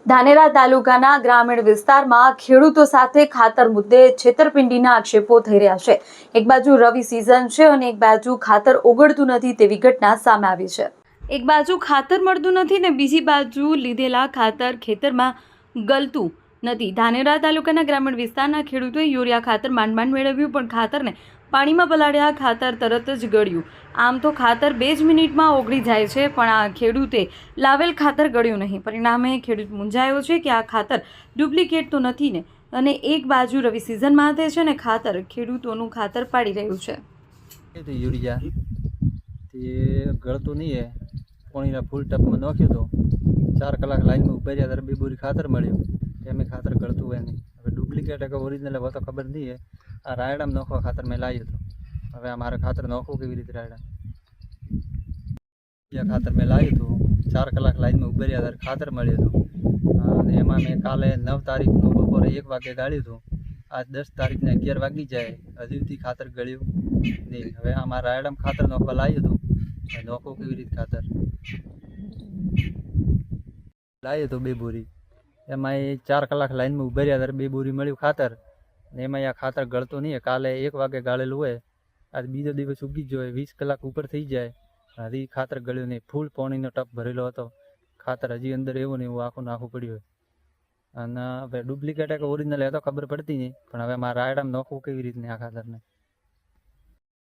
ધાનેરા તાલુકાના ગ્રામીણ વિસ્તારમાં ખેડૂતો સાથે ખાતર મુદ્દે છેતરપિંડીના આક્ષેપો થઈ રહ્યા છે। એક બાજુ રવિ સિઝન છે અને એક બાજુ ખાતર ઓગળતું નથી તેવી ઘટના સામે આવી છે। એક બાજુ ખાતર મળતું નથી ને બીજી બાજુ લીધેલા ખાતર ખેતરમાં ગલતું નથી। ધાનેરા તાલુકાના ગ્રામીણ વિસ્તારના ખેડૂતોએ યુરિયા ખાતર માંડ મેળવ્યું, પણ ખાતરને પાણીમાં પલાળ્યા ખાતર તરત જ ગળ્યું। આમ તો ખાતર 2 જ મિનિટમાં ઓગળી જાય છે, પણ આ ખેડૂતે લાવેલ ખાતર ગળ્યું નહીં। પરિણામે ખેડૂત મૂંઝાયો છે કે આ ખાતર ડુપ્લિકેટ તો નથી ને, અને એક બાજુ રવિ સિઝનમાં તે છે ને ખાતર ખેડૂતોનું ખાતર પાડી રહ્યું છે। तो यूरिया ते गलतो नहीं है। पानी फूल टप में नाख्यु तो 4 कलाक लाइन में उभा रह्या, 2 बोरी खातर मळ्યું। एम खातर गलतुं है नहीं। हवे डुप्लिकेट है कि ओरिजिनल है वो तो खबर नहीं है। आ रायडा में नाखवा खातर मैं लाव्यो तो हवे अमारे खातर नाखवुं केवी रीते रायडा या खातर मैं लाव्यो तो 4 कलाक लाइन में उभा रह्या, खातर मळ्યું तो અને એમાં મેં કાલે 9 તારીખનું બપોરે 1 વાગે ગાળ્યું હતું। આજ 10 તારીખને 11 વાગી જાય, હજુ સુધી ખાતર ગળ્યું નહીં। હવે આમાં રાયડામાં ખાતર નાખવા લાવ્યું હતું, નાખવું કેવી રીતે ખાતર લાવ્યું હતું 2 બોરી, એમાં 4 કલાક લાઈનમાં ઉભા રહ્યા ત્યારે 2 બોરી મળ્યું ખાતર, ને એમાં આ ખાતર ગળતું નહીં। કાલે 1 વાગે ગાળેલું હોય, આજ બીજો દિવસ ઉગી જ જોઈએ, 20 કલાક ઉપર થઈ જાય, હજી ખાતર ગળ્યું નહીં। ફૂલ પાણીનો ટપ ભરેલો હતો, ખાતર હજી અંદર એવું ને એવું આખું નાખવું પડ્યું। અને હવે ડુપ્લિકેટ કે ઓરિજિનલ એ તો ખબર પડતી નહીં, પણ હવે મારા રાયડામાં નાખવું કેવી રીતને આ ખાતરને।